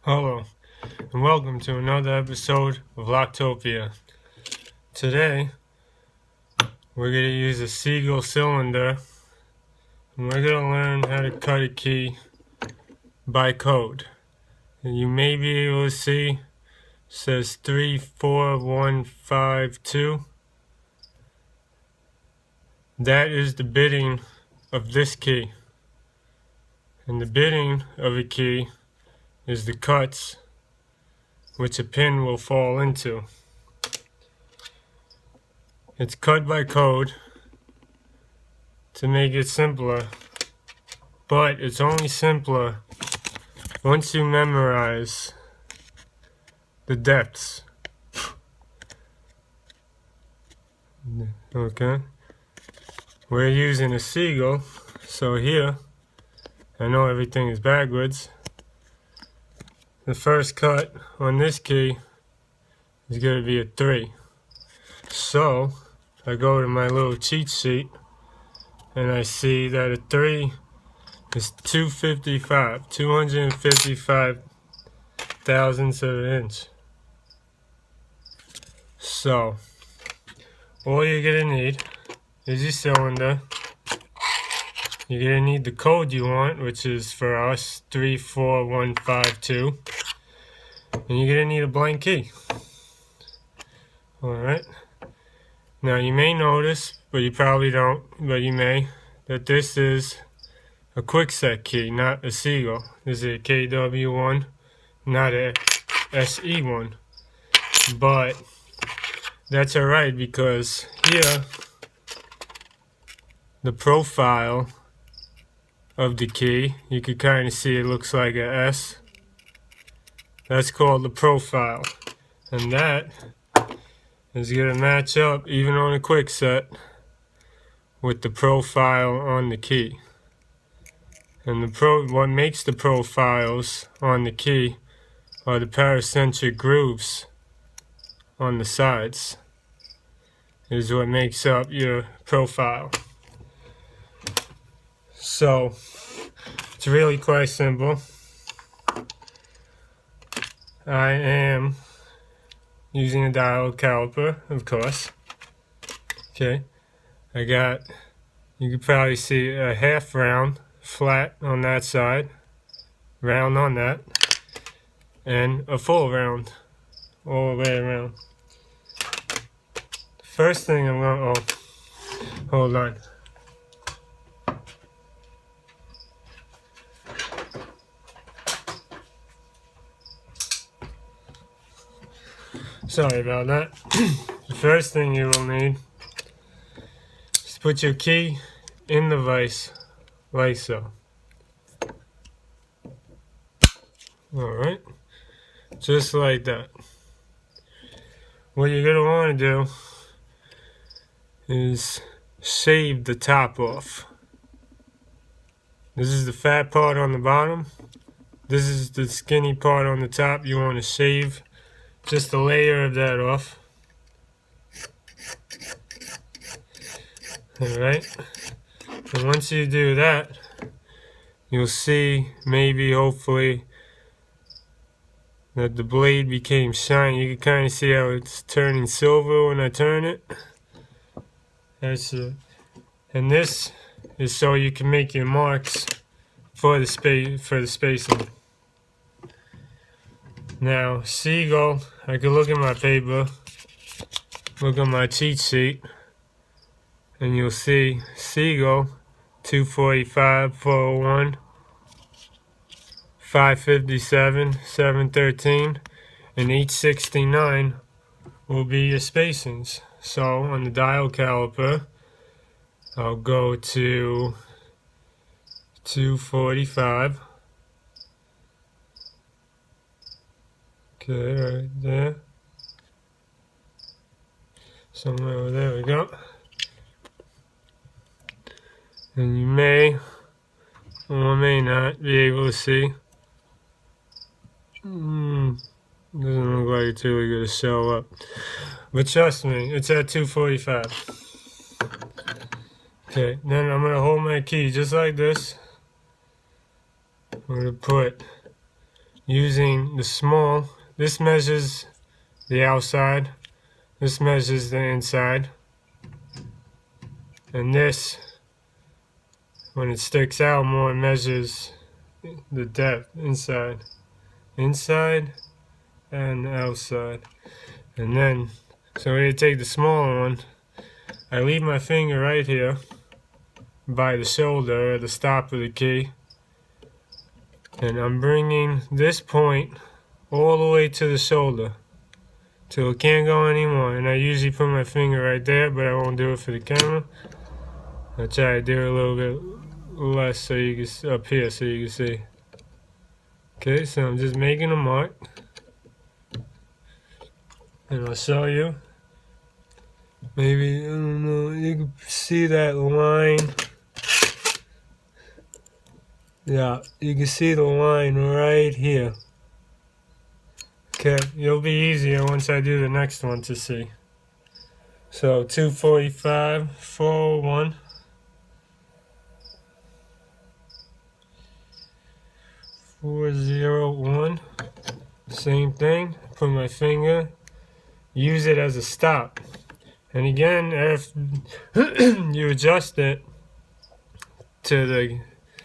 Hello, and welcome to another episode of Lock Topia. Today, we're going to use a Seagull cylinder, and we're going to learn how to cut a key by code. And you may be able to see, it says 34152. That is the bidding of this key. And the bidding of a key is the cuts which a pin will fall into. It's cut by code to make it simpler, but it's only simpler once you memorize the depths. Okay, we're using a Seagull, so here I know everything is backwards. The first cut on this key is going to be a 3. So I go to my little cheat sheet and I see that a 3 is 255 thousandths of an inch. So all you're going to need is your cylinder. You're going to need the code you want, which is for us 34152. And you're going to need a blank key. Alright. Now you may notice, but you probably don't, but you may, that this is a quickset key, not a Seagull. This is a KW1, not a SE1. But that's alright, because here the profile of the key, you can kind of see it looks like a S. That's called the profile, and that is going to match up, even on a quickset, with the profile on the key. And what makes the profiles on the key are the paracentric grooves on the sides, is what makes up your profile. So it's really quite simple. I am using a dial caliper, of course. Okay, I got, you can probably see a half round flat on that side, round on that, and a full round all the way around. First thing I'm going to, hold on. Sorry about that. The first thing you will need is to put your key in the vise, like so. Alright, just like that. What you're going to want to do is shave the top off. This is the fat part on the bottom. This is the skinny part on the top. You want to shave just a layer of that off. Alright, and once you do that, you'll see, maybe, hopefully, that the blade became shiny. You can kind of see how it's turning silver when I turn it. That's it. And this is so you can make your marks for the spacing. Now, Seagull, I can look at my paper, look at my cheat sheet, and you'll see Seagull 245, 401, 557, 713, and 869 will be your spacings. So on the dial caliper, I'll go to 245. Okay, right there. Somewhere, there we go. And you may or may not be able to see. Doesn't look like it's really going to show up. But trust me, it's at 245. Okay, then I'm going to hold my key just like this. I'm going to put using the small. This measures the outside, this measures the inside, and this, when it sticks out more, measures the depth inside and outside. And then, so we take the smaller one. I leave my finger right here by the shoulder, at the stop of the key, and I'm bringing this point all the way to the shoulder till it can't go anymore. And I usually put my finger right there, but I won't do it for the camera. I'll try to do it a little bit less so you can, up here so you can see. Okay, so I'm just making a mark, and I'll show you. Maybe, I don't know, you can see that line. Yeah, you can see the line right here. Okay, it'll be easier once I do the next one to see. So 245, 401. 401. Same thing. Put my finger. Use it as a stop. And again, if you adjust it to the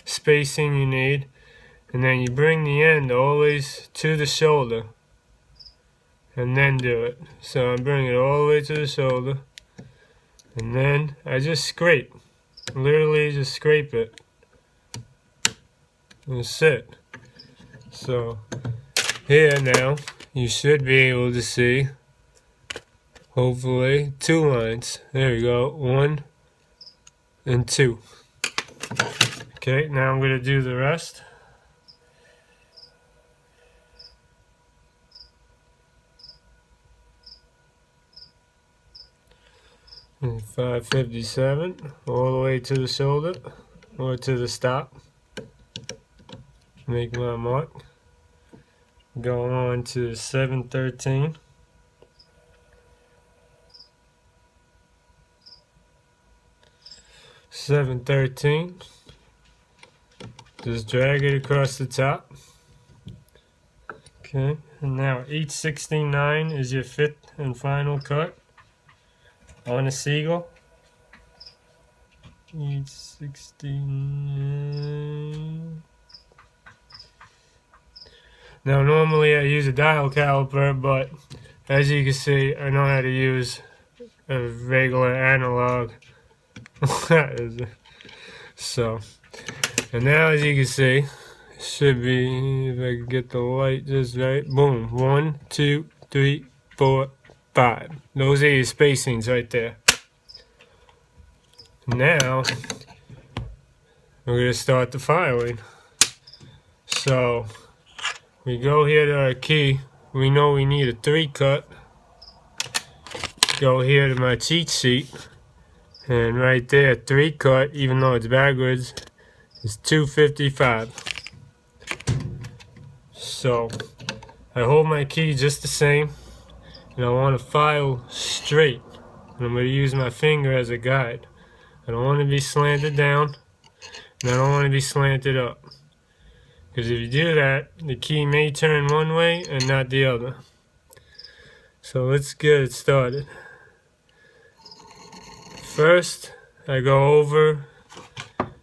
spacing you need, and then you bring the end always to the shoulder, and then do it. So I bring it all the way to the shoulder, and then I just scrape. Literally just scrape it. That's it. So here now, you should be able to see, hopefully, 2 lines. There we go, 1 and 2. Okay, now I'm going to do the rest. And 557, all the way to the shoulder, or to the stop. Make my mark. Go on to 713. Just drag it across the top. Okay, and now 869 is your 5th and final cut on a seagull. 869. Now normally I use a dial caliper, but as you can see, I know how to use a regular analog. So, and now as you can see, should be, if I can get the light just right, boom, 1, 2, 3, 4, 5. Those are your spacings right there. Now, we're going to start the filing. So, we go here to our key. We know we need a 3 cut. Go here to my cheat sheet. And right there, 3 cut, even though it's backwards, is 255. So, I hold my key just the same. And I want to file straight. And I'm going to use my finger as a guide. I don't want to be slanted down. And I don't want to be slanted up. Because if you do that, the key may turn one way and not the other. So let's get it started. First, I go over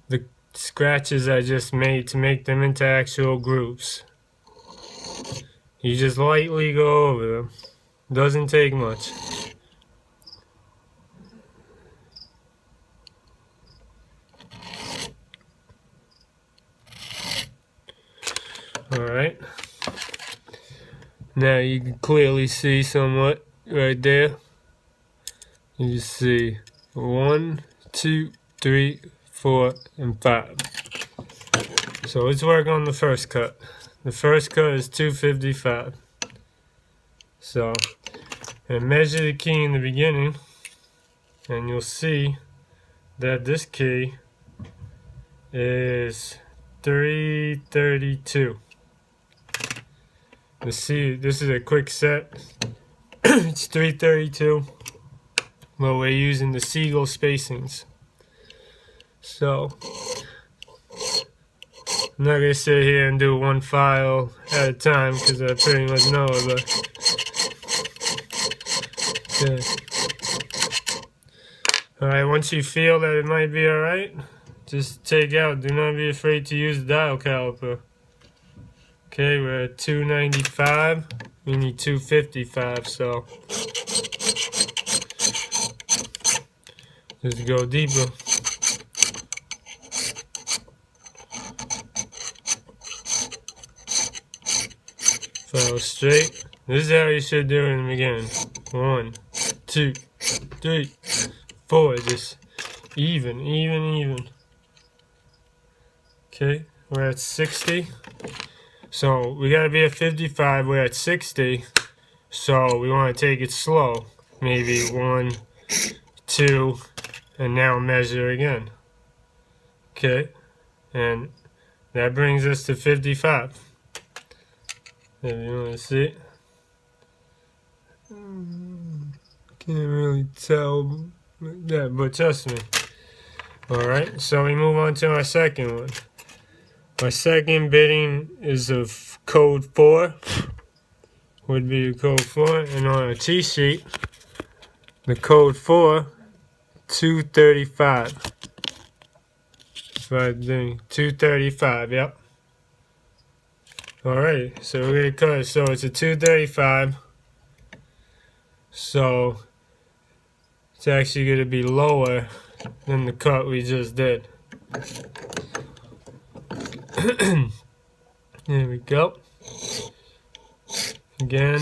the scratches I just made to make them into actual grooves. You just lightly go over them. Doesn't take much. Alright. Now you can clearly see somewhat right there. You see 1, 2, 3, 4, and 5. So let's work on the first cut. The first cut is 255. So, and measure the key in the beginning, and you'll see that this key is 332. Let's see, this is a quick set. It's 332. Well, we're using the seagull spacings. So, I'm not gonna sit here and do one file at a time because I pretty much know it, but okay. Alright, once you feel that it might be alright, just take out. Do not be afraid to use the dial caliper. Okay, we're at 295. We need 255, so just go deeper. Follow straight. This is how you should do it in the beginning. 1, 2, 3, 4. Just even. Okay, we're at 60. So we gotta be at 55. We're at 60. So we want to take it slow. Maybe 1, 2, and now measure again. Okay, and that brings us to 55. If you want to see, can't really tell that, but trust me. Alright, so we move on to our second one. Our second bidding is of code 4. Would be the code 4, and on our cheat sheet, the code 4, 235. Right there, 235, yep. Alright, so we're gonna cut it. So it's a 235. So it's actually gonna be lower than the cut we just did. There we go. Again.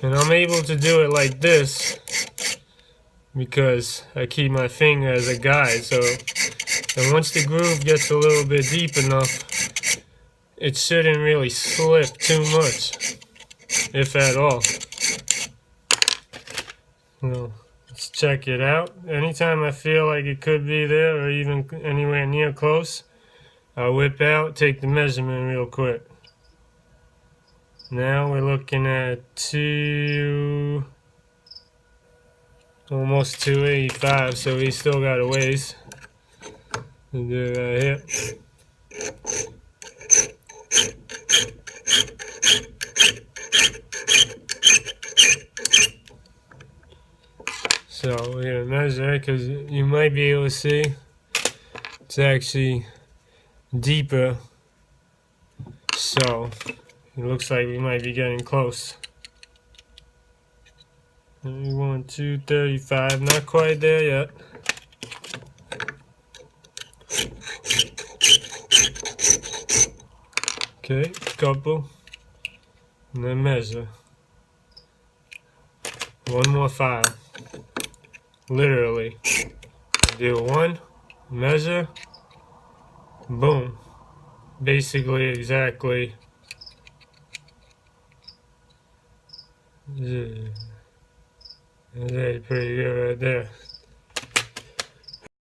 And I'm able to do it like this because I keep my finger as a guide. So, and once the groove gets a little bit deep enough, it shouldn't really slip too much, if at all. So, let's check it out. Anytime I feel like it could be there or even anywhere near close, I'll whip out, take the measurement real quick. Now we're looking at almost 285, so we still got a ways to do right here. So we're gonna measure it because you might be able to see it's actually deeper. So it looks like we might be getting close. We want 235, not quite there yet. Okay, couple, and then measure. One more file. Literally. Do one, measure, boom. Basically, exactly. Yeah. That's pretty good right there.